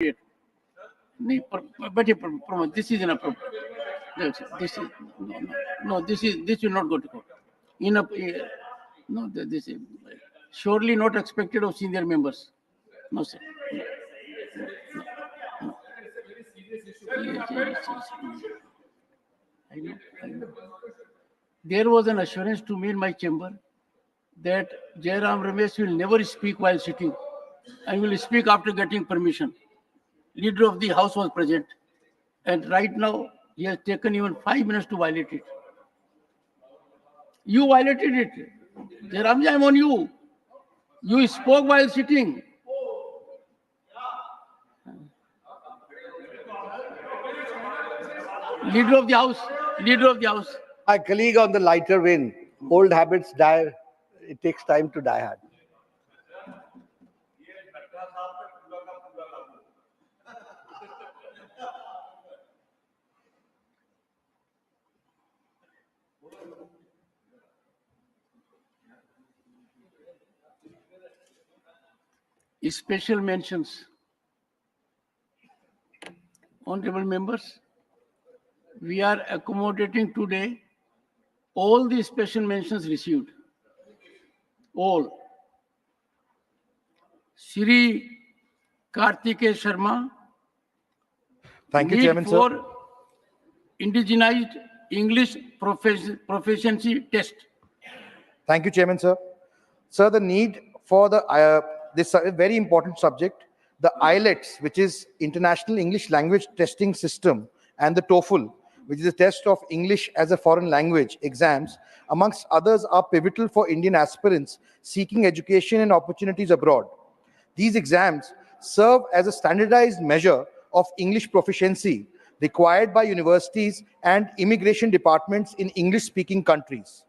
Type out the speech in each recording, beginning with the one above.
नहीं, but this is inappropriate. This is no. This will not go to court. No, this is surely not expected of senior members. No, sir. No. Yes. I know. There was an assurance to me in my chamber that Jairam Ramesh will never speak while sitting. I will speak after getting permission. Leader of the House was present. And right now, he has taken even 5 minutes to violate it. You violated it. Jairamji, I'm on you. You spoke while sitting. Leader of the House. My colleague on the lighter vein, old habits die, it takes time to die hard. Special mentions. Honorable members, we are accommodating today all the special mentions received. All. Shri Kartikeya Sharma. Thank you, Chairman, for sir. Indigenized English proficiency test. Thank you, Chairman, sir. Sir, the need for this very important subject, the IELTS, which is International English Language Testing System, and the TOEFL, which is a test of English as a foreign language exams, amongst others, are pivotal for Indian aspirants seeking education and opportunities abroad. These exams serve as a standardized measure of English proficiency required by universities and immigration departments in English-speaking countries.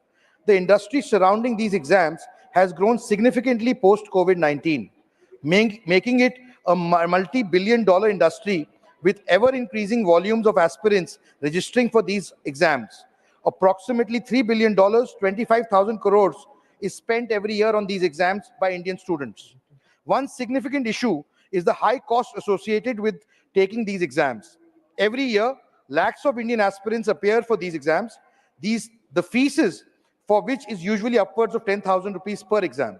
The industry surrounding these exams has grown significantly post-COVID-19, making it a multi-billion-dollar industry with ever-increasing volumes of aspirants registering for these exams. Approximately $3 billion, 25,000 crores, is spent every year on these exams by Indian students. One significant issue is the high cost associated with taking these exams. Every year, lakhs of Indian aspirants appear for these exams. The fees for which is usually upwards of 10,000 rupees per exam.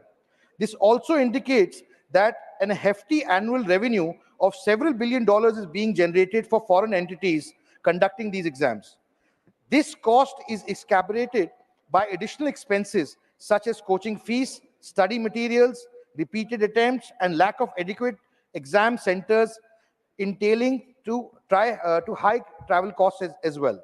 This also indicates that a hefty annual revenue of several $billion is being generated for foreign entities conducting these exams. This cost is exacerbated by additional expenses such as coaching fees, study materials, repeated attempts, and lack of adequate exam centers, entailing to high travel costs as well.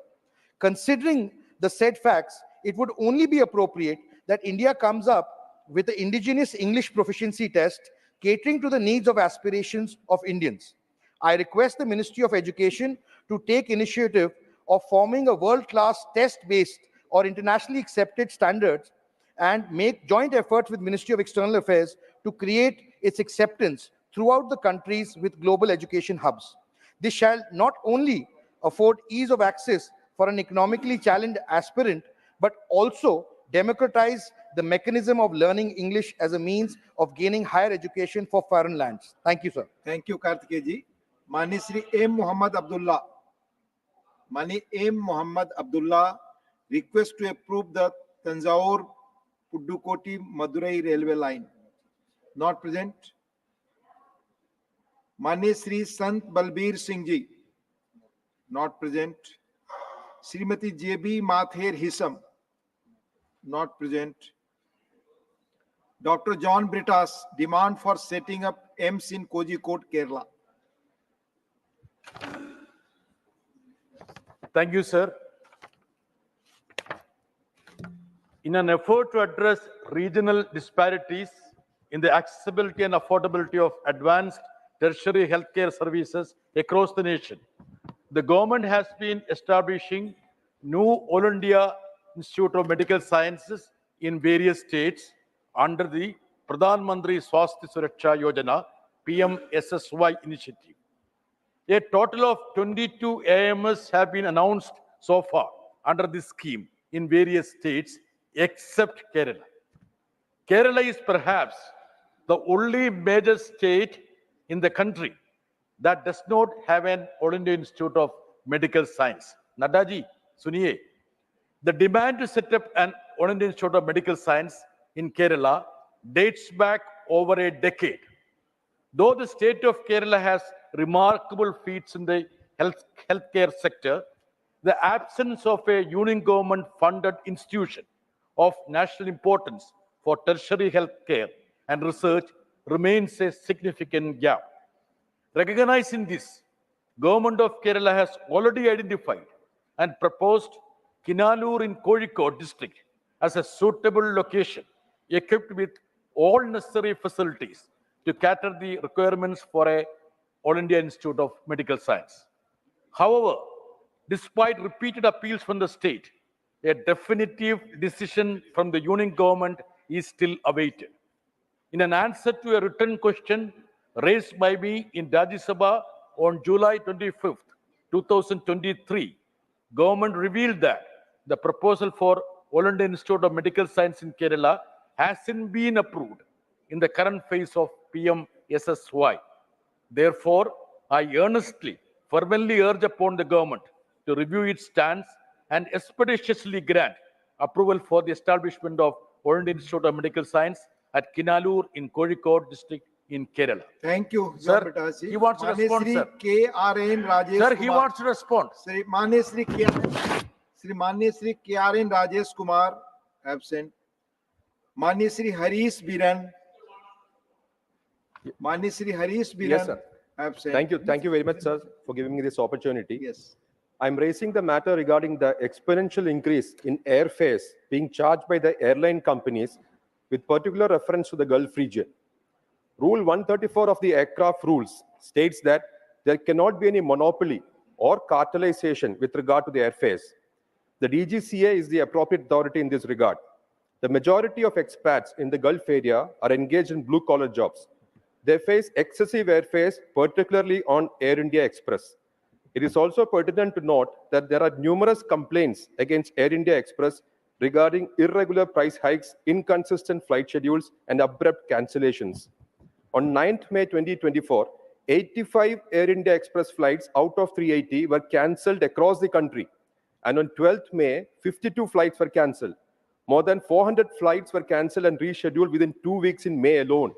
Considering the said facts, it would only be appropriate that India comes up with the indigenous English proficiency test catering to the needs of aspirations of Indians. I request the Ministry of Education to take initiative of forming a world-class test-based or internationally accepted standards and make joint efforts with Ministry of External Affairs to create its acceptance throughout the countries with global education hubs. This shall not only afford ease of access for an economically challenged aspirant, but also democratize the mechanism of learning English as a means of gaining higher education for foreign lands. Thank you, sir. Thank you, Kartikeya ji. Mani Shri M. Muhammad Abdullah. Mani M. Muhammad Abdullah request to approve the Tanjore Pudukkotty Madurai railway line. Not present. Mani Shri Sant Balbir Singh ji. Not present. Srimati J.B. Mather Hisam. Not present. Dr. John Britas, demand for setting up AIIMS in Kozhikode, Kerala. Thank you, sir. In an effort to address regional disparities in the accessibility and affordability of advanced tertiary healthcare services across the nation, the government has been establishing new All India Institute of Medical Sciences in various states under the Pradhan Mantri Swasthya Suraksha Yojana PMSSY initiative. A total of 22 AIIMS have been announced so far under this scheme in various states except Kerala. Kerala is perhaps the only major state in the country that does not have an All India Institute of Medical Science. Nadaji, suniye. The demand to set up an All India Institute of Medical Science in Kerala dates back over a decade. Though the state of Kerala has remarkable feats in the healthcare sector, the absence of a union government funded institution of national importance for tertiary healthcare and research remains a significant gap. Recognizing this, Government of Kerala has already identified and proposed Kinalur in Kozhikode district as a suitable location equipped with all necessary facilities to cater the requirements for a All India Institute of Medical Science. However, despite repeated appeals from the state, a definitive decision from the union government is still awaited. In an answer to a written question raised by me in Rajya Sabha on July 25th, 2023, government revealed that the proposal for All India Institute of Medical Science in Kerala hasn't been approved in the current phase of PMSSY. Therefore, I earnestly, fervently urge upon the government to review its stance and expeditiously grant approval for the establishment of All India Institute of Medical Science at Kinalur in Kozhikode district in Kerala. Thank you, Sir, John Bataji. he wants to माननीय respond, Shri sir. KRN Rajesh Sir, he Kumar- wants to respond. माननीय Shri KRN Rajesh Kumar absent. माननीय श्री हरीश बीरन, माननीय Shri Harish Biran Yes, sir. absent. Thank you very much, sir, for giving me this opportunity. Yes. I'm raising the matter regarding the exponential increase in airfares being charged by the airline companies with particular reference to the Gulf region. Rule 134 of the aircraft rules states that there cannot be any monopoly or cartelization with regard to the airfares. The DGCA is the appropriate authority in this regard. The majority of expats in the Gulf area are engaged in blue-collar jobs. They face excessive airfares, particularly on Air India Express. It is also pertinent to note that there are numerous complaints against Air India Express regarding irregular price hikes, inconsistent flight schedules, and abrupt cancellations. On 9th May 2024, 85 Air India Express flights out of 380 were cancelled across the country. And on 12th May, 52 flights were cancelled. More than 400 flights were cancelled and rescheduled within 2 weeks in May alone.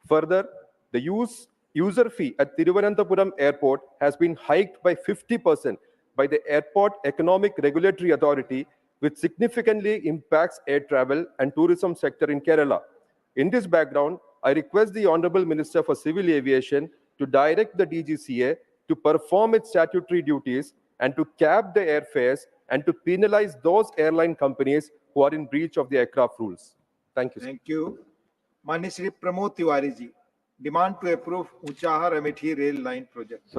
Further, the user fee at Thiruvananthapuram Airport has been hiked by 50% by the Airport Economic Regulatory Authority, which significantly impacts air travel and tourism sector in Kerala. In this background, I request the Honorable Minister for Civil Aviation to direct the DGCA to perform its statutory duties and to cap the airfares and to penalize those airline companies who are in breach of the aircraft rules. Thank you, sir. Thank you. माननीय श्री प्रमोद तिवारी जी, demand to approve Unchahar Amethi rail line project.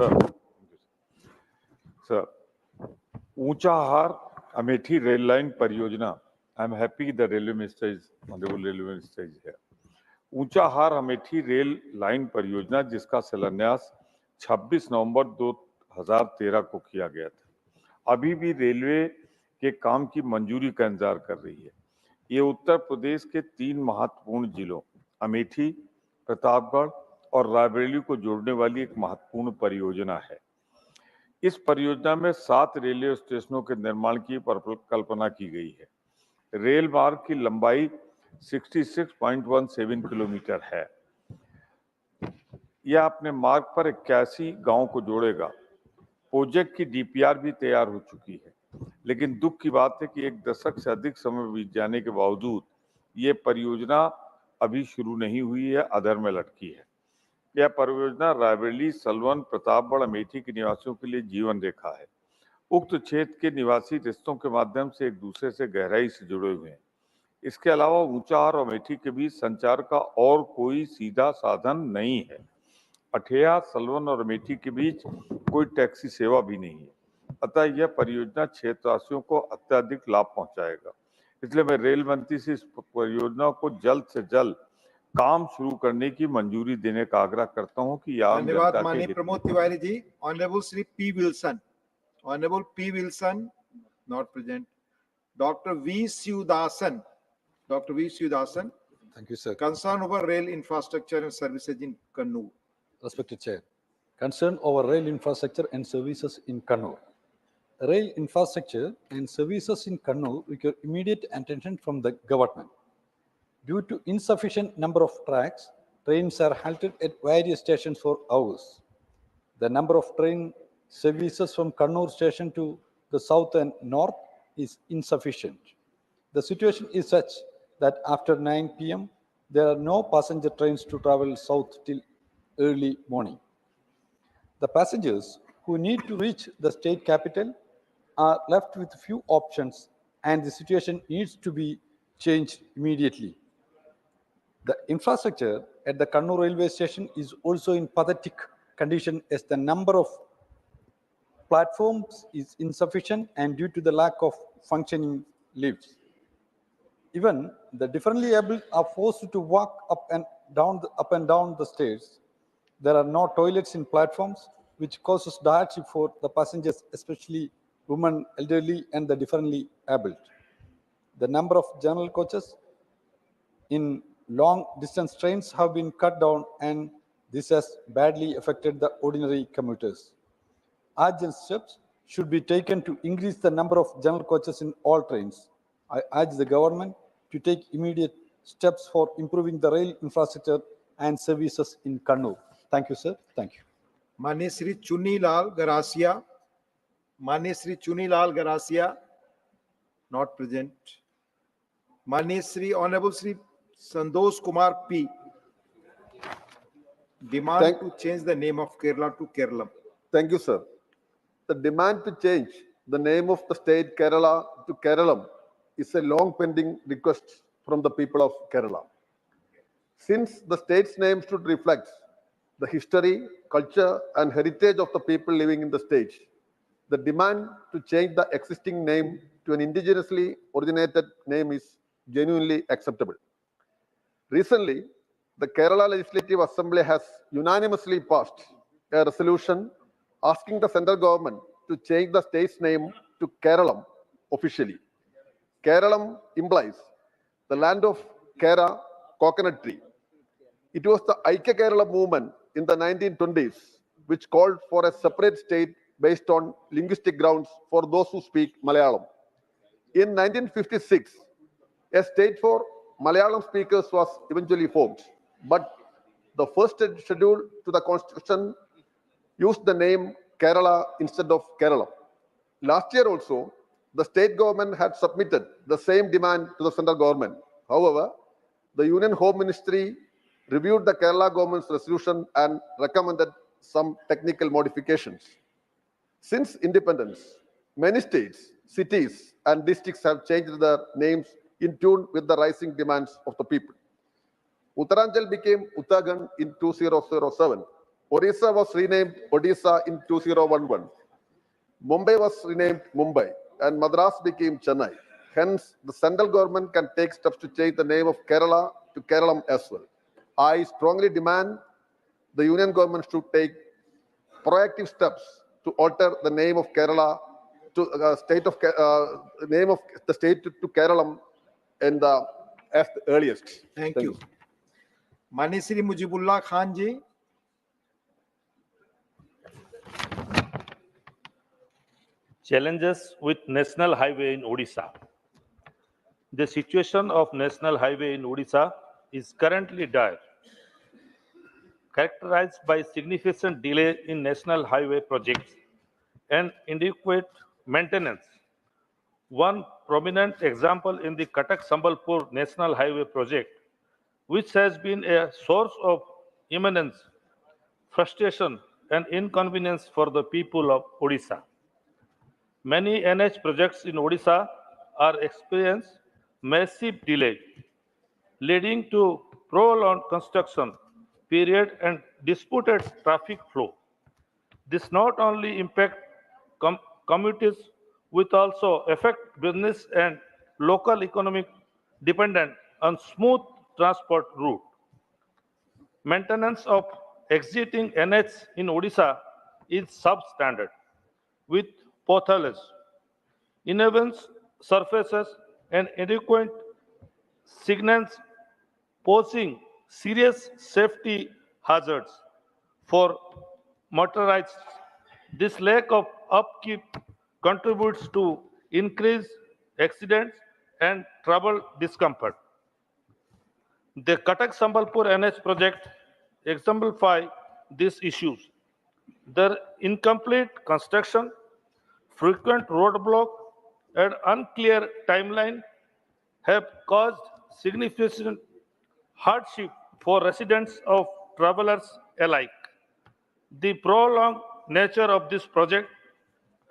Sir, Unchahar Amethi rail line परियोजना. I'm happy the railway minister is, honorable railway minister is here. Unchahar Amethi rail line परियोजना जिसका शिलान्यास 26 नवंबर 2013 को किया गया था, अभी भी रेलवे के काम की मंजूरी का इंतजार कर रही है। ये उत्तर प्रदेश के 3 महत्वपूर्ण जिलों अमेठी, प्रतापगढ़ और रायबरेली को जोड़ने वाली एक महत्वपूर्ण परियोजना है। इस परियोजना में 7 रेलवे स्टेशनों के निर्माण की कल्पना की गई है। रेल मार्ग की लंबाई 66.17 किलोमीटर है। यह अपने मार्ग पर 81 गांवों को जोड़ेगा। प्रोजेक्ट की डीपीआर भी तैयार हो चुकी है, लेकिन दुख की बात है कि 1 दशक से अधिक समय बीत जाने के बावजूद ये परियोजना अभी शुरू नहीं हुई है, अधर में लटकी है। यह परियोजना रायबरेली, सलवन, प्रतापगढ़, अमेठी के निवासियों के लिए जीवन रेखा है। उक्त क्षेत्र के निवासी रिश्तों के माध्यम से एक दूसरे से गहराई से जुड़े हुए हैं। इसके अलावा ऊंचाहार और अमेठी के बीच संचार का और कोई सीधा साधन नहीं है। अठेया, सलवन और अमेठी के बीच कोई टैक्सी सेवा भी नहीं है। अतः यह परियोजना क्षेत्रवासियों को अत्यधिक लाभ पहुंचाएगा। इसलिए मैं रेल मंत्री से इस परियोजना को जल्द से जल्द काम शुरू करने की मंजूरी देने का आग्रह करता हूं कि आम धन्यवाद जनता के माननीय हित में। Pramod Tiwari ji. Honourable Shri P Wilson, honourable P Wilson not present. Doctor V Sivadasan, doctor V Sivadasan, Thank you, sir. concern over rail infrastructure and services in Kendu. Respected Chair, concern over rail infrastructure and services in Kannur. Rail infrastructure and services in Kannur require immediate attention from the government. Due to insufficient number of tracks, trains are halted at various stations for hours. The number of train services from Kannur station to the south and north is insufficient. The situation is such that after 9 p.m., there are no passenger trains to travel south till early morning. The passengers who need to reach the state capital are left with few options, and the situation needs to be changed immediately. The infrastructure at the Kannur railway station is also in pathetic condition as the number of platforms is insufficient and due to the lack of functioning lifts. Even the differently able are forced to walk up and down the stairs. There are no toilets in platforms, which causes hardship for the passengers, especially women, elderly, and the differently able. The number of general coaches in long distance trains have been cut down, and this has badly affected the ordinary commuters. Urgent steps should be taken to increase the number of general coaches in all trains. I urge the government to take immediate steps for improving the rail infrastructure and services in Kannur. Thank you, sir. Thank you. माननीय श्री चुन्नीलाल गरासिया, माननीय Shri Chunnilal Garasia, not present. माननीय Shri honourable Shri Santosh Kumar P. Demand to change the name of Kerala to Kerala. Thank you, sir. The demand to change the name of the state Kerala to Keralam is a long pending request from the people of Kerala. Since the state's name should reflect the history, culture, and heritage of the people living in the state, the demand to change the existing name to an indigenously originated name is genuinely acceptable. Recently, the Kerala Legislative Assembly has unanimously passed a resolution asking the central government to change the state's name to Keralam officially. Keralam implies the land of Kera, coconut tree. It was the Aika Kerala movement in the 1920s which called for a separate state based on linguistic grounds for those who speak Malayalam. In 1956, a state for Malayalam speakers was eventually formed, but the first schedule to the constitution used the name Kerala instead of Kerala. Last year also, the state government had submitted the same demand to the central government. However, the Union Home Ministry reviewed the Kerala government's resolution and recommended some technical modifications. Since independence, many states, cities, and districts have changed their names in tune with the rising demands of the people. Uttaranchal became Uttarakhand in 2007. Odisha was renamed Odisha in 2011. Mumbai was renamed Mumbai, and Madras became Chennai. Hence, the central government can take steps to change the name of Kerala to Keralam as well. I strongly demand the union government should take proactive steps to alter the name of Kerala to name of the state to Keralam in the as the earliest. Thank you. माननीय श्री मुजीबुल्लाह खान जी. Challenges with National Highway in Odisha. The situation of National Highway in Odisha is currently dire, characterized by significant delay in national highway projects and inadequate maintenance. One prominent example in the Cuttack-Sambalpur National Highway project, which has been a source of immense frustration and inconvenience for the people of Odisha. Many NH projects in Odisha are experiencing massive delay, leading to prolonged construction period and disputed traffic flow. This not only impact commuters, with also affect business and local economic dependent on smooth transport route. Maintenance of exiting NH in Odisha is substandard, with potholes, uneven surfaces, and inadequate signals posing serious safety hazards for motorized. This lack of upkeep contributes to increased accidents and travel discomfort. The Cuttack Sambalpur NH project exemplify these issues. Their incomplete construction, frequent roadblock, and unclear timeline have caused significant hardship for residents of travelers alike. The prolonged nature of this project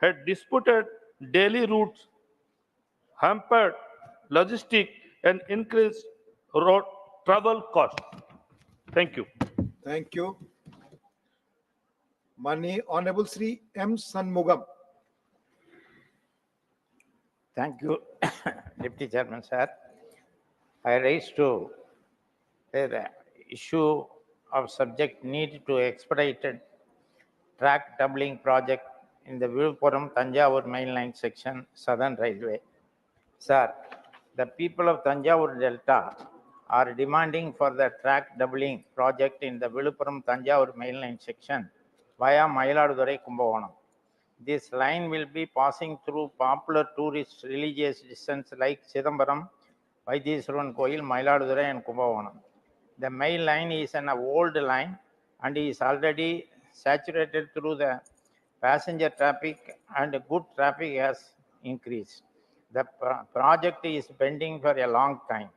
had disputed daily routes, hampered logistic, and increased road travel costs. Thank you. Thank you. Mani Honorable Sri M. Sanmugam. Thank you, Deputy Chairman, sir. I raise to the issue of subject need to expedited track doubling project in the Vilupuram Tanjavur mainline section, Southern Railway. Sir, the people of Tanjavur Delta are demanding for the track doubling project in the Vilupuram Tanjavur mainline section via Mayiladurai Kumbakonam. This line will be passing through popular tourist religious destinations like Chidambaram, Vaidiswaran Koil, Mayiladurai and Kumbakonam. The main line is an old line and is already saturated through the passenger traffic, and good traffic has increased. The project is pending for a long time.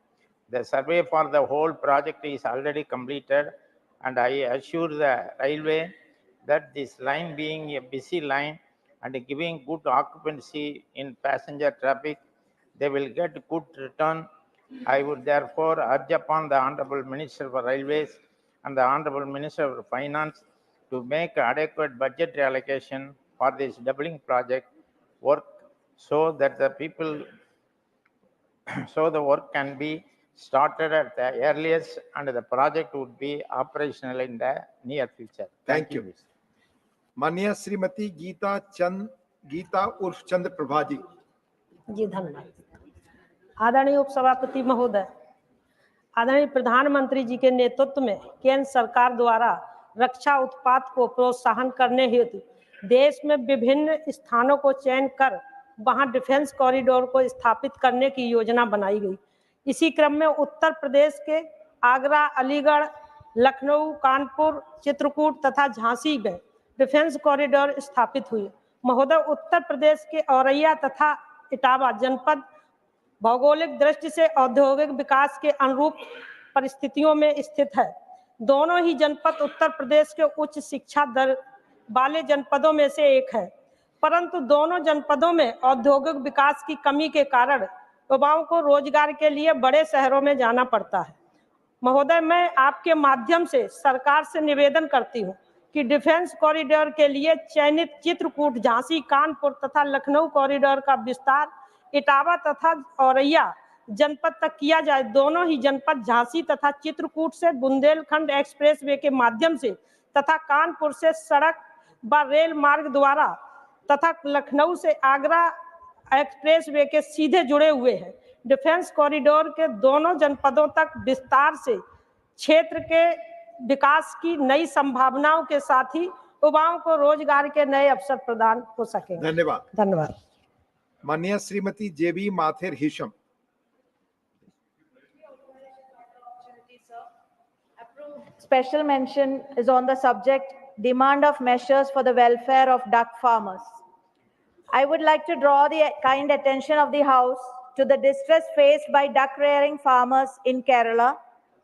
The survey for the whole project is already completed, and I assure the railway that this line being a busy line and giving good occupancy in passenger traffic, they will get good return. I would therefore urge upon the Honorable Minister for Railways and the Honorable Minister for Finance to make adequate budget allocation for this doubling project work so that the people, so the work can be started at the earliest and the project would be operational in the near future. Thank you. Mania Srimati Geeta Urf Chandra Prabhaji. जी धन्यवाद। आदरणीय उपसभापति महोदय, आदरणीय प्रधानमंत्री जी के नेतृत्व में केंद्र सरकार द्वारा रक्षा उत्पाद को प्रोत्साहन करने हेतु देश में विभिन्न स्थानों को चयन कर वहां डिफेंस कॉरिडोर को स्थापित करने की योजना बनाई गई। इसी क्रम में उत्तर प्रदेश के आगरा, अलीगढ़, लखनऊ, कानपुर, चित्रकूट तथा झांसी में डिफेंस कॉरिडोर स्थापित हुए। महोदय, उत्तर प्रदेश के औरैया तथा इटावा जनपद भौगोलिक दृष्टि से औद्योगिक विकास के अनुरूप परिस्थितियों में स्थित है। दोनों ही जनपद उत्तर प्रदेश के उच्च शिक्षा दर वाले जनपदों में से एक है, परंतु दोनों जनपदों में औद्योगिक विकास की कमी के कारण युवाओं को रोजगार के लिए बड़े शहरों में जाना पड़ता है। महोदय, मैं आपके माध्यम से सरकार से निवेदन करती हूँ कि डिफेंस कॉरिडोर के लिए चयनित चित्रकूट, झांसी, कानपुर तथा लखनऊ कॉरिडोर का विस्तार इटावा तथा औरैया जनपद तक किया जाए। दोनों ही जनपद झांसी तथा चित्रकूट से बुंदेलखंड एक्सप्रेसवे के माध्यम से तथा कानपुर से सड़क व रेल मार्ग द्वारा तथा लखनऊ से आगरा एक्सप्रेसवे के सीधे जुड़े हुए हैं। डिफेंस कॉरिडोर के दोनों जनपदों तक विस्तार से क्षेत्र के विकास की नई संभावनाओं के साथ ही युवाओं को रोजगार के नए अवसर प्रदान हो सके। धन्यवाद। धन्यवाद। माननीय श्रीमती जेबी माथेर Hisham. Special mention is on the subject demand of measures for the welfare of duck farmers. I would like to draw the kind attention of the House to the distress faced by duck rearing farmers in Kerala,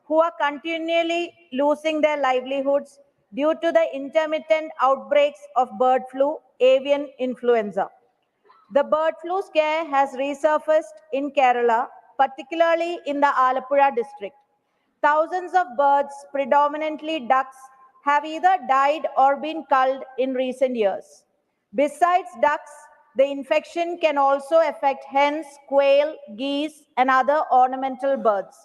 who are continually losing their livelihoods due to the intermittent outbreaks of bird flu, avian influenza. The bird flu scare has resurfaced in Kerala, particularly in the Alappuzha district. Thousands of birds, predominantly ducks, have either died or been culled in recent years. Besides ducks, the infection can also affect hens, quail, geese, and other ornamental birds.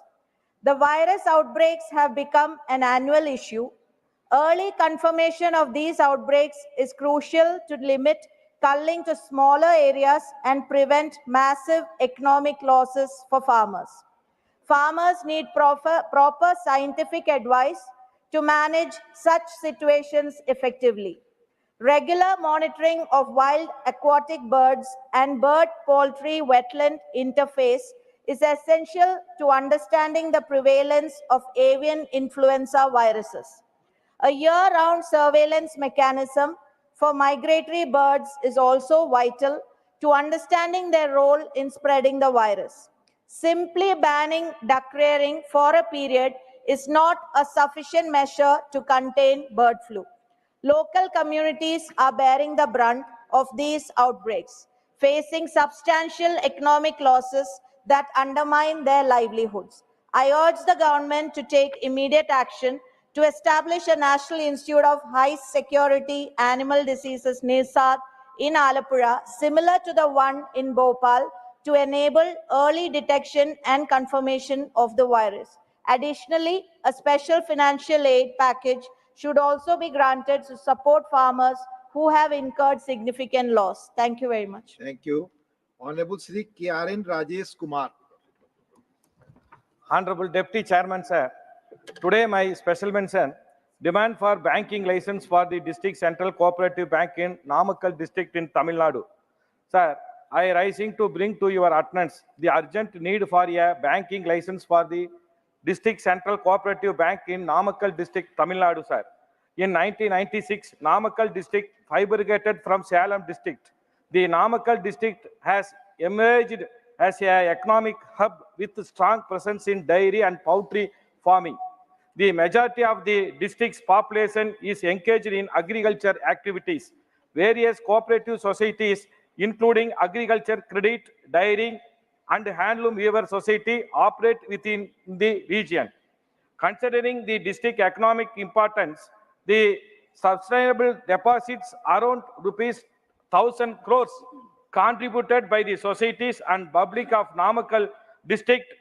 The virus outbreaks have become an annual issue. Early confirmation of these outbreaks is crucial to limit culling to smaller areas and prevent massive economic losses for farmers. Farmers need proper scientific advice to manage such situations effectively. Regular monitoring of wild aquatic birds and bird-poultry wetland interface is essential to understanding the prevalence of avian influenza viruses. A year-round surveillance mechanism for migratory birds is also vital to understanding their role in spreading the virus. Simply banning duck rearing for a period is not a sufficient measure to contain bird flu. Local communities are bearing the brunt of these outbreaks, facing substantial economic losses that undermine their livelihoods. I urge the government to take immediate action to establish a National Institute of High Security Animal Diseases (NISAD) in Alapura, similar to the one in Bhopal, to enable early detection and confirmation of the virus. Additionally, a special financial aid package should also be granted to support farmers who have incurred significant loss. Thank you very much. Thank you. Honorable Sri KRN Rajesh Kumar. Honorable Deputy Chairman, sir. Today, my special mention, demand for banking license for the District Central Cooperative Bank in Namakkal District in Tamil Nadu. Sir, I rising to bring to your attendance the urgent need for a banking license for the District Central Cooperative Bank in Namakkal District, Tamil Nadu, sir. In 1996, Namakkal District fabricated from Salem District. The Namakkal District has emerged as an economic hub with strong presence in dairy and poultry farming. The majority of the district's population is engaged in agriculture activities. Various cooperative societies, including agriculture, credit, dairy, and handloom weaver society, operate within the region. Considering the district economic importance, the sustainable deposits around rupees 1,000 crores contributed by the societies and public of Namakkal district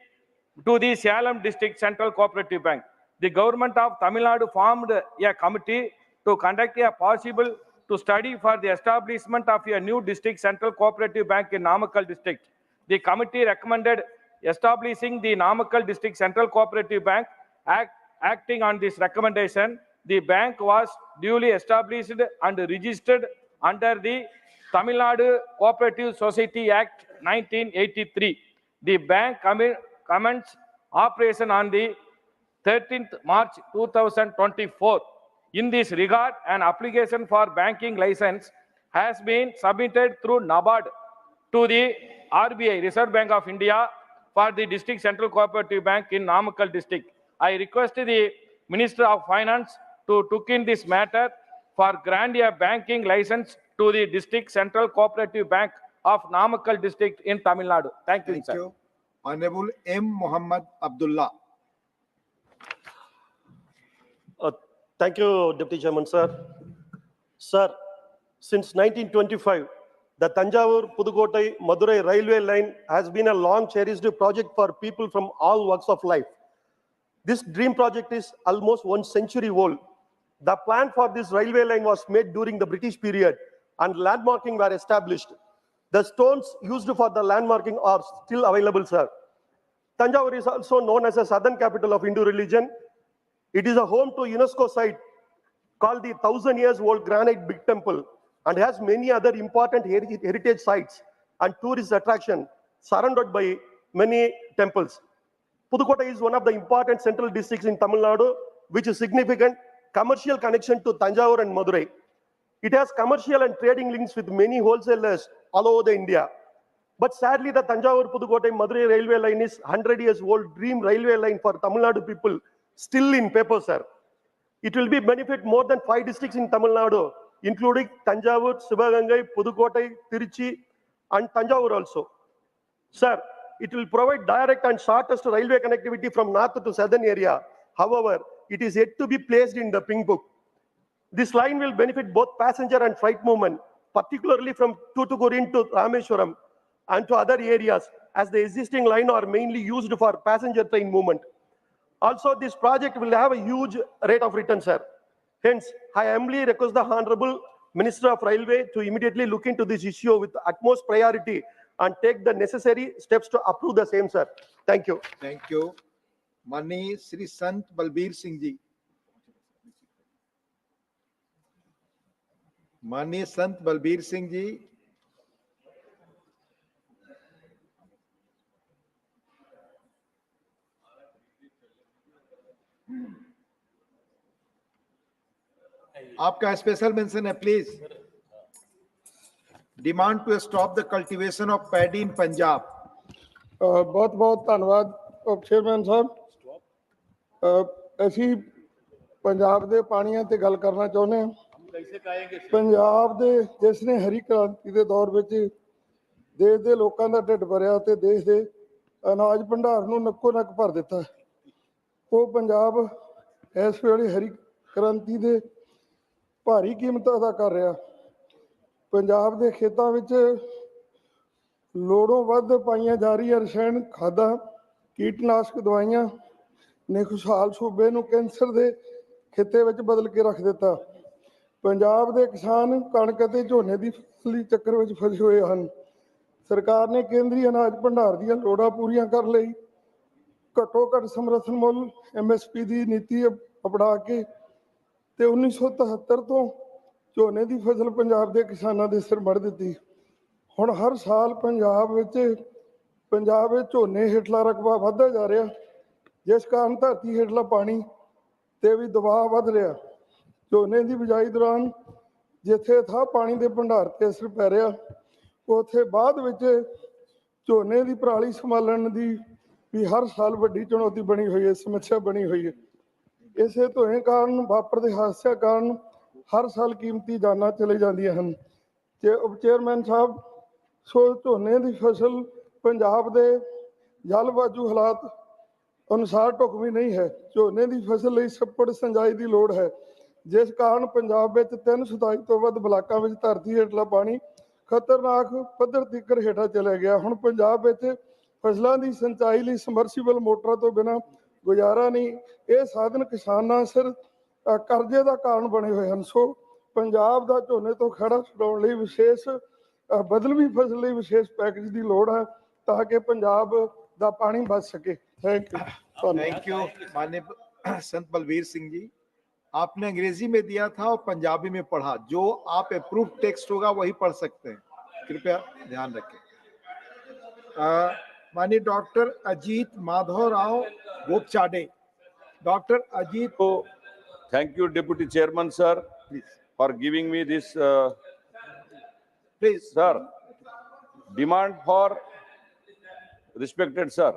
to the Salem District Central Cooperative Bank. The government of Tamil Nadu formed a committee to conduct a possible to study for the establishment of a new District Central Cooperative Bank in Namakkal district. The committee recommended establishing the Namakkal District Central Cooperative Bank. Acting on this recommendation, the bank was duly established and registered under the Tamil Nadu Cooperative Society Act 1983. The bank commenced operation on the 13th March 2024. In this regard, an application for banking license has been submitted through NABARD to the RBI, Reserve Bank of India, for the District Central Cooperative Bank in Namakkal district. I request the Minister of Finance to look in this matter for grant a banking license to the District Central Cooperative Bank of Namakkal district in Tamil Nadu. Thank you, Thank sir. you. Honorable M. Muhammad Abdullah. Thank you, Deputy Chairman, sir. Sir, since 1925, the Tanjavur-Pudukkottai-Madurai railway line has been a long cherished project for people from all walks of life. This dream project is almost 1 century old. The plan for this railway line was made during the British period and landmarking were established. The stones used for the landmarking are still available, sir. Tanjavur is also known as the southern capital of Hindu religion. It is a home to UNESCO site called the 1,000 years old granite big temple and has many other important heritage sites and tourist attraction surrounded by many temples. Pudukkottai is one of the important central districts in Tamil Nadu, which is significant commercial connection to Tanjavur and Madurai. It has commercial and trading links with many wholesalers all over the India. But sadly, the Tanjavur-Pudukkottai-Madurai railway line is 100 years old dream railway line for Tamil Nadu people, still in paper, sir. It will be benefit more than 5 districts in Tamil Nadu, including Tanjavur, Sivagangai, Pudukkottai, Tiruchi, and Tanjavur also. Sir, it will provide direct and shortest railway connectivity from north to southern area. However, it is yet to be placed in the pink book. This line will benefit both passenger and freight movement, particularly from Tuticorin to Rameswaram and to other areas, as the existing line are mainly used for passenger train movement. Also, this project will have a huge rate of return, sir. Hence, I humbly request the Honorable Minister of Railway to immediately look into this issue with utmost priority and take the necessary steps to approve the same, sir. Thank you. Thank you. Mani Sri Sant Balbir Singh Ji. माननीय संत बलबीर सिंह जी। आपका special mention है please. Demand to stop the cultivation of paddy in Punjab. बहुत बहुत धन्यवाद chairman साहब। ਅਸੀਂ ਪੰਜਾਬ ਦੇ ਪਾਣੀਆਂ ਤੇ ਗੱਲ ਕਰਨਾ ਚਾਹੁੰਦੇ ਹਾਂ। ਪੰਜਾਬ ਦੇ ਜਿਸ ਨੇ ਹਰੀ ਕ੍ਰਾਂਤੀ ਦੇ ਦੌਰ ਵਿੱਚ ਦੇਸ਼ ਦੇ ਲੋਕਾਂ ਦਾ ਢਿੱਡ ਭਰਿਆ ਤੇ ਦੇਸ਼ ਦੇ ਅਨਾਜ ਭੰਡਾਰ ਨੂੰ ਨੱਕੋ ਨੱਕ ਭਰ ਦਿੱਤਾ, ਉਹ ਪੰਜਾਬ ਇਸ ਵੇਲੇ ਹਰੀ ਕ੍ਰਾਂਤੀ ਦੇ ਭਾਰੀ ਕੀਮਤ ਅਦਾ ਕਰ ਰਿਹਾ। ਪੰਜਾਬ ਦੇ ਖੇਤਾਂ ਵਿੱਚ ਲੋੜੋਂ ਵੱਧ ਪਾਈਆਂ ਜਾ ਰਹੀਆਂ ਰਸਾਇਣ ਖਾਦਾਂ, ਕੀਟਨਾਸ਼ਕ ਦਵਾਈਆਂ ਨੇ ਖੁਸ਼ਹਾਲ ਸੂਬੇ ਨੂੰ ਕੈਂਸਰ ਦੇ ਖਿੱਤੇ ਵਿੱਚ ਬਦਲ ਕੇ ਰੱਖ ਦਿੱਤਾ। ਪੰਜਾਬ ਦੇ ਕਿਸਾਨ ਕਣਕ ਅਤੇ ਝੋਨੇ ਦੀ ਫਸਲੀ ਚੱਕਰ ਵਿੱਚ ਫਸੇ ਹੋਏ ਹਨ। ਸਰਕਾਰ ਨੇ ਕੇਂਦਰੀ ਅਨਾਜ ਭੰਡਾਰ ਦੀਆਂ ਲੋੜਾਂ ਪੂਰੀਆਂ ਕਰਨ ਲਈ ਘੱਟੋ ਘੱਟ ਸਮਰਥਨ ਮੁੱਲ MSP ਦੀ ਨੀਤੀ ਅਪਣਾ ਕੇ ਤੇ 1973 ਤੋਂ ਝੋਨੇ ਦੀ ਫਸਲ ਪੰਜਾਬ ਦੇ ਕਿਸਾਨਾਂ ਦੇ ਸਿਰ ਮੜ ਦਿੱਤੀ। ਹੁਣ ਹਰ ਸਾਲ ਪੰਜਾਬ ਵਿੱਚ ਝੋਨੇ ਹੇਠਲਾ ਰਕਬਾ ਵੱਧਦਾ ਜਾ ਰਿਹਾ, ਜਿਸ ਕਾਰਨ ਧਰਤੀ ਹੇਠਲਾ ਪਾਣੀ ਤੇ ਵੀ ਦਬਾਅ ਵੱਧ ਰਿਹਾ। ਝੋਨੇ ਦੀ ਬਿਜਾਈ ਦੌਰਾਨ ਜਿੱਥੇ ਥਾਂ ਪਾਣੀ ਦੇ ਭੰਡਾਰ ਤੇ ਅਸਰ ਪੈ ਰਿਹਾ, ਉੱਥੇ ਬਾਅਦ ਵਿੱਚ ਝੋਨੇ ਦੀ ਪਰਾਲੀ ਸੰਭਾਲਣ ਦੀ ਵੀ ਹਰ ਸਾਲ ਵੱਡੀ ਚੁਣੌਤੀ ਬਣੀ ਹੋਈ ਹੈ, ਸਮੱਸਿਆ ਬਣੀ ਹੋਈ ਹੈ। ਇਸੇ ਧੋਏ ਕਾਰਨ ਵਾਪਰਦੇ ਹਾਦਸਿਆਂ ਕਾਰਨ ਹਰ ਸਾਲ ਕੀਮਤੀ ਜਾਨਾਂ ਚਲੇ ਜਾਂਦੀਆਂ ਹਨ। ਚੇਅਰਮੈਨ ਸਾਹਿਬ, ਸੋ ਝੋਨੇ ਦੀ ਫਸਲ ਪੰਜਾਬ ਦੇ ਜਲਵਾਯੂ ਹਾਲਾਤ ਅਨੁਸਾਰ ਢੁਕਵੀਂ ਨਹੀਂ ਹੈ। ਝੋਨੇ ਦੀ ਫਸਲ ਲਈ ਛੱਪੜ ਸਿੰਜਾਈ ਦੀ ਲੋੜ ਹੈ, ਜਿਸ ਕਾਰਨ ਪੰਜਾਬ ਵਿੱਚ 327 ਤੋਂ ਵੱਧ ਬਲਾਕਾਂ ਵਿੱਚ ਧਰਤੀ ਹੇਠਲਾ ਪਾਣੀ ਖਤਰਨਾਕ ਪੱਧਰ ਤੀਕਰ ਹੇਠਾਂ ਚਲਿਆ ਗਿਆ। ਹੁਣ ਪੰਜਾਬ ਵਿੱਚ ਫਸਲਾਂ ਦੀ ਸਿੰਚਾਈ ਲਈ ਸਮਰਸੀਬਲ ਮੋਟਰਾਂ ਤੋਂ ਬਿਨਾਂ ਗੁਜ਼ਾਰਾ ਨਹੀਂ। ਇਹ ਸਾਧਨ ਕਿਸਾਨਾਂ ਸਿਰ ਕਰਜ਼ੇ ਦਾ ਕਾਰਨ ਬਣੇ ਹੋਏ ਹਨ। ਸੋ ਪੰਜਾਬ ਦਾ ਝੋਨੇ ਤੋਂ ਖੜਾ ਛੁਡਾਉਣ ਲਈ ਵਿਸ਼ੇਸ਼ ਬਦਲਵੀਂ ਫਸਲ ਲਈ ਵਿਸ਼ੇਸ਼ ਪੈਕੇਜ ਦੀ ਲੋੜ ਹੈ, ਤਾਂ ਕਿ ਪੰਜਾਬ ਦਾ ਪਾਣੀ ਬਚ ਸਕੇ। थैंक यू माननीय संत बलबीर सिंह जी। आपने अंग्रेजी में दिया था और पंजाबी में पढ़ा, जो आप अप्रूव टेक्स्ट होगा वही पढ़ सकते हैं, कृपया ध्यान रखें। माननीय doctor Ajeet Madhav Rao Gopchade. Doctor Ajeet. Thank you, Deputy Chairman, sir, for giving me this. Please, sir. Demand for respected sir.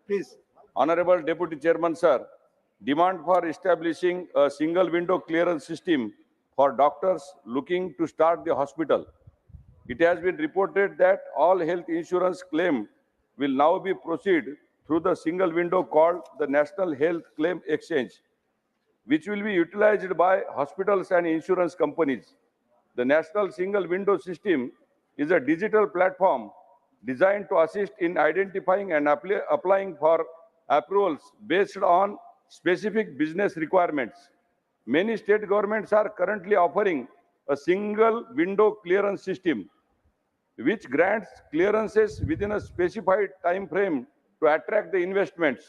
Please. Honorable Deputy Chairman, sir, demand for establishing a single window clearance system for doctors looking to start the hospital. It has been reported that all health insurance claim will now be proceed through the single window called the National Health Claim Exchange, which will be utilized by hospitals and insurance companies. The National Single Window System is a digital platform designed to assist in identifying and applying for approvals based on specific business requirements. Many state governments are currently offering a single window clearance system, which grants clearances within a specified time frame to attract the investments.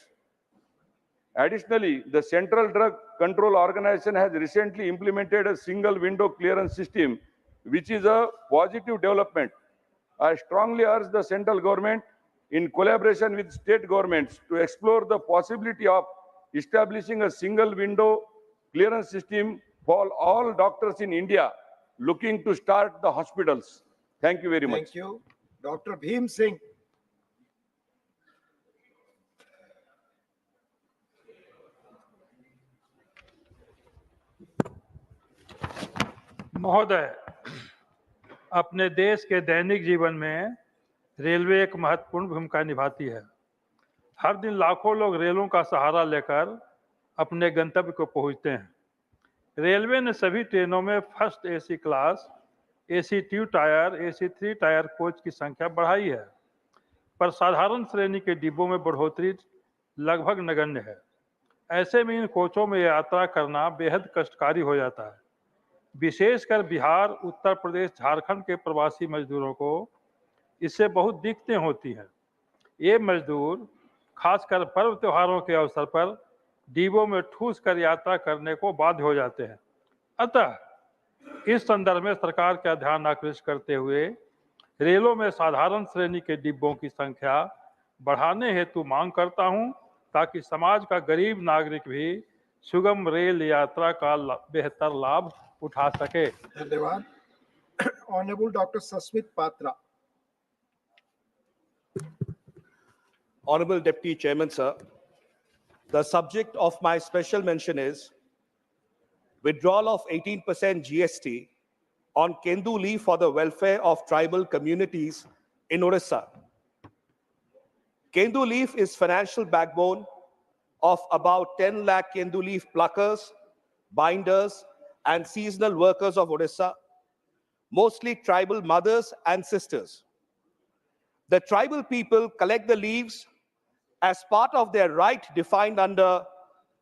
Additionally, the Central Drug Control Organization has recently implemented a single window clearance system, which is a positive development. I strongly urge the central government, in collaboration with state governments, to explore the possibility of establishing a single window clearance system for all doctors in India looking to start the hospitals. Thank you very much. Thank you. Dr. Bhim Singh. महोदय, अपने देश के दैनिक जीवन में railway एक महत्वपूर्ण भूमिका निभाती है। हर दिन लाखों लोग रेलों का सहारा लेकर अपने गंतव्य को पहुंचते हैं। रेलवे ने सभी ट्रेनों में first AC class, AC 2 tyre, AC 3 tyre coach की संख्या बढ़ाई है, पर साधारण श्रेणी के डिब्बों में बढ़ोतरी लगभग नगण्य है। ऐसे में इन कोचों में यात्रा करना बेहद कष्टकारी हो जाता है। विशेषकर बिहार, उत्तर प्रदेश, झारखंड के प्रवासी मजदूरों को इससे बहुत दिक्कतें होती हैं। ये मजदूर खासकर पर्व त्योहारों के अवसर पर डिब्बों में ठूस कर यात्रा करने को बाध्य हो जाते हैं। अतः इस संदर्भ में सरकार का ध्यान आकृष्ट करते हुए रेलों में साधारण श्रेणी के डिब्बों की संख्या बढ़ाने हेतु मांग करता हूं, ताकि समाज का गरीब नागरिक भी सुगम रेल यात्रा का बेहतर लाभ उठा सके। धन्यवाद। Honourable doctor Sasmit Patra. Honorable Deputy Chairman, sir, the subject of my special mention is withdrawal of 18% GST on Kendu leaf for the welfare of tribal communities in Odisha. Kendu leaf is financial backbone of about 10 lakh Kendu leaf pluckers, binders, and seasonal workers of Odisha, mostly tribal mothers and sisters. The tribal people collect the leaves as part of their right defined under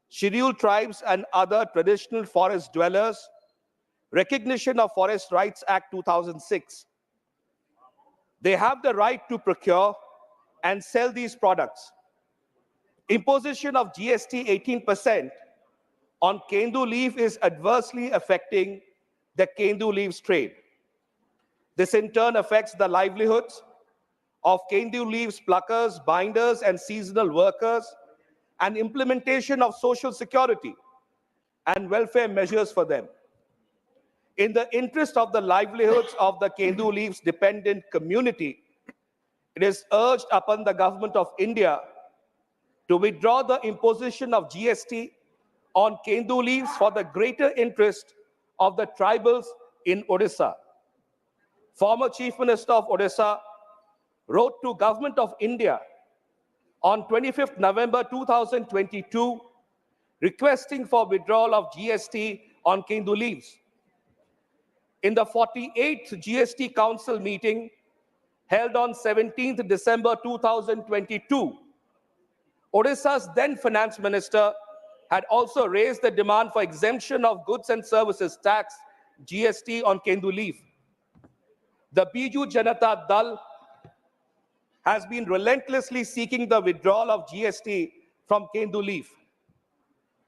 Scheduled Tribes and Other Traditional Forest Dwellers, Recognition of Forest Rights Act 2006. They have the right to procure and sell these products. Imposition of GST 18% on Kendu leaf is adversely affecting the Kendu leaves trade. This in turn affects the livelihoods of Kendu leaves pluckers, binders, and seasonal workers, and implementation of social security and welfare measures for them. In the interest of the livelihoods of the Kendu leaves dependent community, it is urged upon the Government of India to withdraw the imposition of GST on Kendu leaves for the greater interest of the tribals in Odisha. Former Chief Minister of Odisha wrote to Government of India on 25th November 2022 requesting for withdrawal of GST on Kendu leaves. In the 48th GST Council meeting held on 17th December 2022, Odisha's then Finance Minister had also raised the demand for exemption of goods and services tax, GST, on Kendu leaf. The Biju Janata Dal has been relentlessly seeking the withdrawal of GST from Kendu leaf.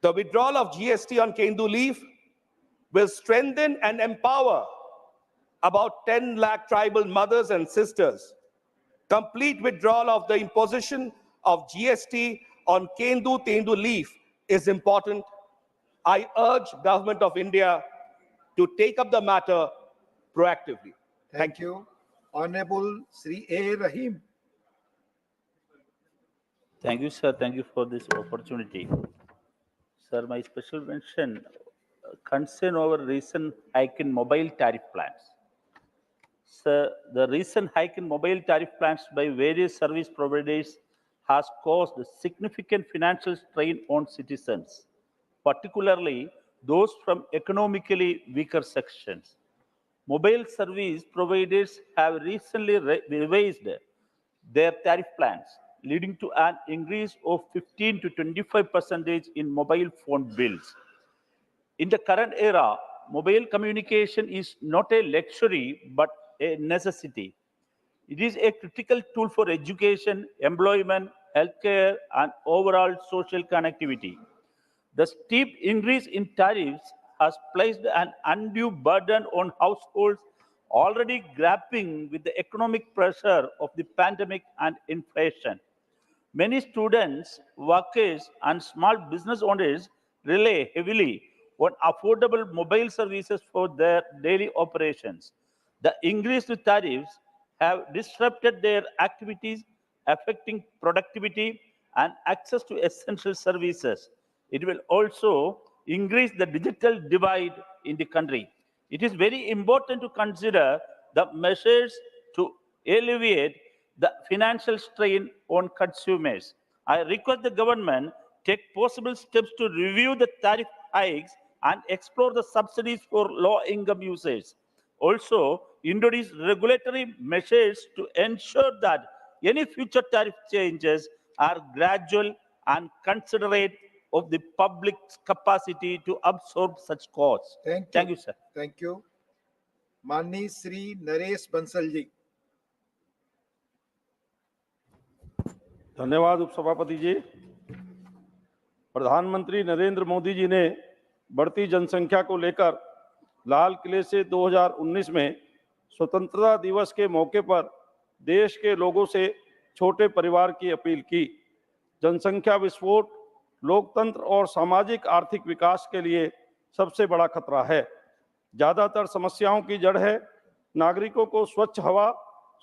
The withdrawal of GST on Kendu leaf will strengthen and empower about 10 lakh tribal mothers and sisters. Complete withdrawal of the imposition of GST on Kendu Tendu leaf is important. I urge Government of India to take up the matter proactively. Thank you. Honorable Sri A. Rahim. Thank you, sir. Thank you for this opportunity. Sir, my special mention concern over recent hike in mobile tariff plans. Sir, the recent hike in mobile tariff plans by various service providers has caused significant financial strain on citizens, particularly those from economically weaker sections. Mobile service providers have recently revised their tariff plans, leading to an increase of 15 to 25% in mobile phone bills. In the current era, mobile communication is not a luxury but a necessity. It is a critical tool for education, employment, healthcare, and overall social connectivity. The steep increase in tariffs has placed an undue burden on households already grappling with the economic pressure of the pandemic and inflation. Many students, workers, and small business owners rely heavily on affordable mobile services for their daily operations. The increased tariffs have disrupted their activities, affecting productivity and access to essential services. It will also increase the digital divide in the country. It is very important to consider the measures to alleviate the financial strain on consumers. I request the government take possible steps to review the tariff hikes and explore the subsidies for low-income users. Also, introduce regulatory measures to ensure that any future tariff changes are gradual and considerate of the public's capacity to absorb such costs. Thank you, sir. Thank you. Mani Sri Naresh Bansalji. धन्यवाद उपसभापति जी। प्रधानमंत्री नरेंद्र मोदी जी ने बढ़ती जनसंख्या को लेकर लाल किले से 2019 में स्वतंत्रता दिवस के मौके पर देश के लोगों से छोटे परिवार की अपील की। जनसंख्या विस्फोट लोकतंत्र और सामाजिक आर्थिक विकास के लिए सबसे बड़ा खतरा है। ज्यादातर समस्याओं की जड़ है नागरिकों को स्वच्छ हवा,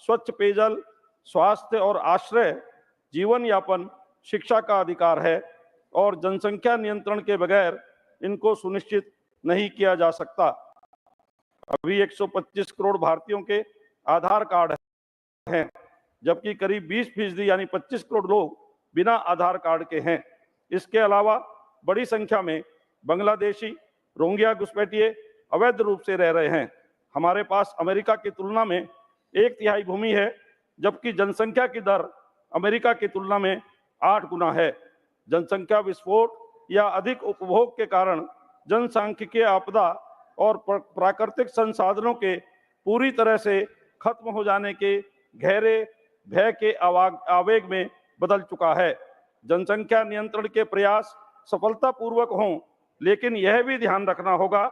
स्वच्छ पेयजल, स्वास्थ्य और आश्रय, जीवन यापन, शिक्षा का अधिकार है और जनसंख्या नियंत्रण के बगैर इनको सुनिश्चित नहीं किया जा सकता। अभी 125 करोड़ भारतीयों के आधार कार्ड हैं, जबकि करीब 20% यानी 25 करोड़ लोग बिना आधार कार्ड के हैं। इसके अलावा बड़ी संख्या में बांग्लादेशी, रोहिंग्या घुसपैठिए अवैध रूप से रह रहे हैं। हमारे पास अमेरिका की तुलना में 1/3 भूमि है, जबकि जनसंख्या की दर अमेरिका की तुलना में 8 गुना है। जनसंख्या विस्फोट या अधिक उपभोग के कारण जनसांख्यिकीय आपदा और प्राकृतिक संसाधनों के पूरी तरह से खत्म हो जाने के गहरे भय के आवेग में बदल चुका है। जनसंख्या नियंत्रण के प्रयास सफलतापूर्वक हों, लेकिन यह भी ध्यान रखना होगा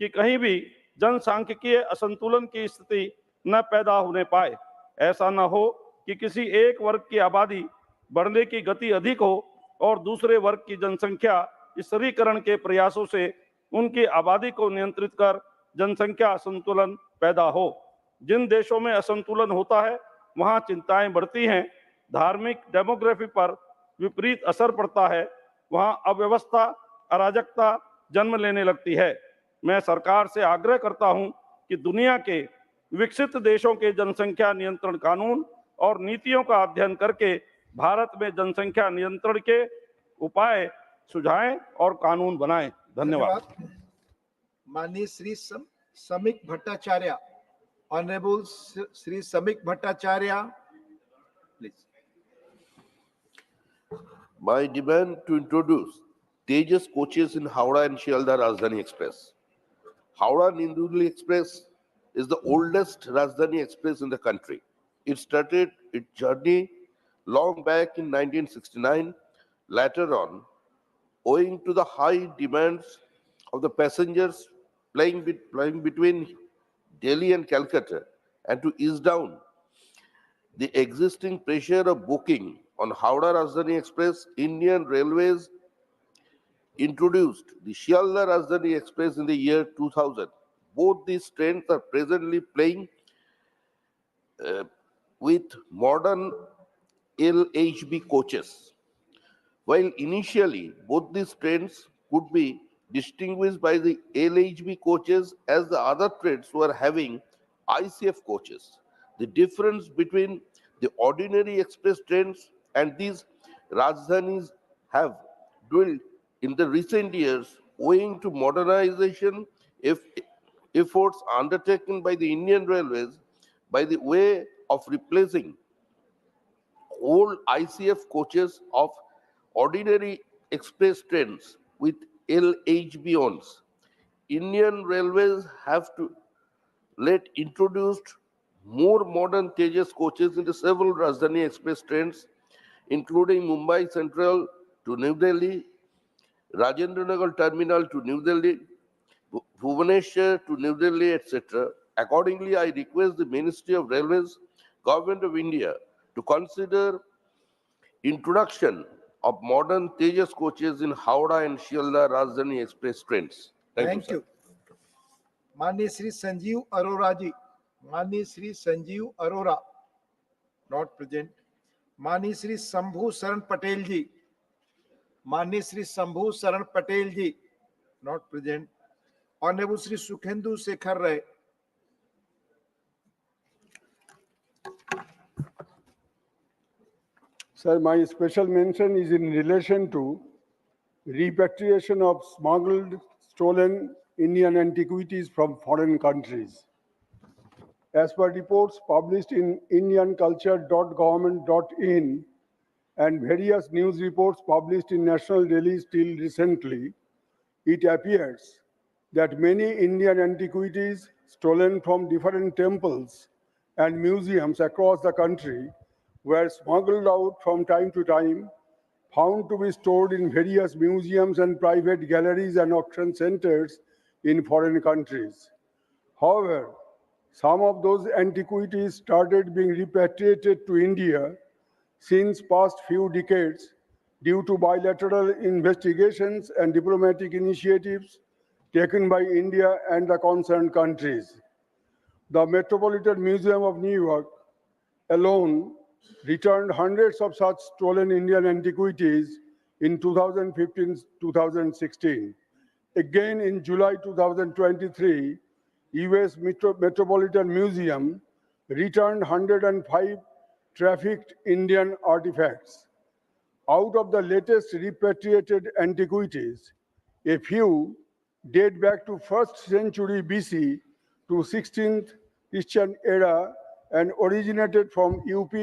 कि कहीं भी जनसांख्यिकीय असंतुलन की स्थिति न पैदा होने पाए। ऐसा न हो कि किसी एक वर्ग की आबादी बढ़ने की गति अधिक हो और दूसरे वर्ग की जनसंख्या स्थिरीकरण के प्रयासों से उनकी आबादी को नियंत्रित कर जनसंख्या असंतुलन पैदा हो। जिन देशों में असंतुलन होता है वहां चिंताएं बढ़ती हैं, धार्मिक डेमोग्राफी पर विपरीत असर पड़ता है, वहां अव्यवस्था, अराजकता जन्म लेने लगती है। मैं सरकार से आग्रह करता हूं कि दुनिया के विकसित देशों के जनसंख्या नियंत्रण कानून और नीतियों का अध्ययन करके भारत में जनसंख्या नियंत्रण के उपाय सुझाएं और कानून बनाएं। धन्यवाद। माननीय Shri Samik Bhattacharya, honourable Shri Samik Bhattacharya, please. My demand to introduce Tejas coaches in Howrah and Shialdah Rajdhani Express. Howrah-New Delhi Express is the oldest Rajdhani Express in the country. It started its journey long back in 1969. Later on, owing to the high demands of the passengers flying between Delhi and Calcutta, and to ease down the existing pressure of booking on Howrah Rajdhani Express, Indian Railways introduced the Shialdah Rajdhani Express in the year 2000. Both these trains are presently plying with modern LHB coaches. While initially both these trains could be distinguished by the LHB coaches as the other trains were having ICF coaches. The difference between the ordinary express trains and these Rajdhanis have dwindled in the recent years owing to modernization efforts undertaken by the Indian Railways by the way of replacing old ICF coaches of ordinary express trains with LHB ons. Indian Railways have to let introduced more modern Tejas coaches into several Rajdhani Express trains, including Mumbai Central to New Delhi, Rajendranagar Terminal to New Delhi, Bhubaneswar to New Delhi, etc. Accordingly, I request the Ministry of Railways, Government of India to consider introduction of modern Tejas coaches in Howrah and Shialdah Rajdhani Express trains. Thank you. माननीय श्री संजीव अरोरा जी, माननीय Shri Sanjeev Arora, not present. माननीय श्री शंभू शरण पटेल जी, माननीय Shri Shambhu Sharan Patel ji, not present. Honourable Shri Sukhendu Sekhar Ray. Sir, my special mention is in relation to repatriation of smuggled, stolen Indian antiquities from foreign countries. As per reports published in indianculture.government.in and various news reports published in National Daily till recently, it appears that many Indian antiquities stolen from different temples and museums across the country were smuggled out from time to time, found to be stored in various museums and private galleries and auction centers in foreign countries. However, some of those antiquities started being repatriated to India since past few decades due to bilateral investigations and diplomatic initiatives taken by India and the concerned countries. The Metropolitan Museum of New York alone returned hundreds of such stolen Indian antiquities in 2015-2016. Again, in July 2023, US Metropolitan Museum returned 105 trafficked Indian artifacts. Out of the latest repatriated antiquities, a few date back to 1st century BC to 16th Christian era and originated from UP,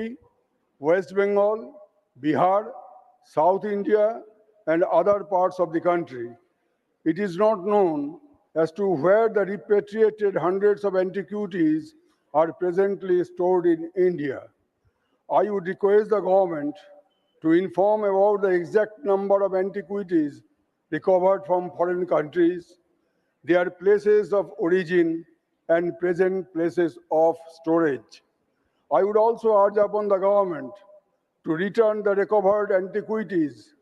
West Bengal, Bihar, South India, and other parts of the country. It is not known as to where the repatriated hundreds of antiquities are presently stored in India. I would request the government to inform about the exact number of antiquities recovered from foreign countries, their places of origin, and present places of storage. I would also urge upon the government to return the recovered antiquities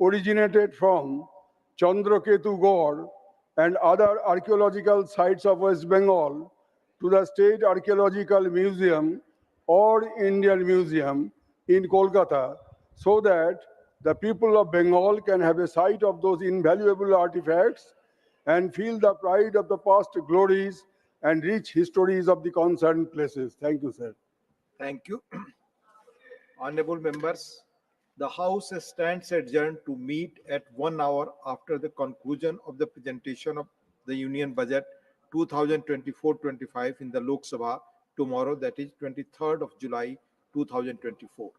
originated from Chandraketu Gor and other archaeological sites of West Bengal to the State Archaeological Museum or Indian Museum in Kolkata so that the people of Bengal can have a sight of those invaluable artifacts and feel the pride of the past glories and rich histories of the concerned places. Thank you, sir. Thank you. Honorable members, the House stands adjourned to meet at 1 hour after the conclusion of the presentation of the Union Budget 2024-25 in the Lok Sabha tomorrow, that is 23rd of July 2024.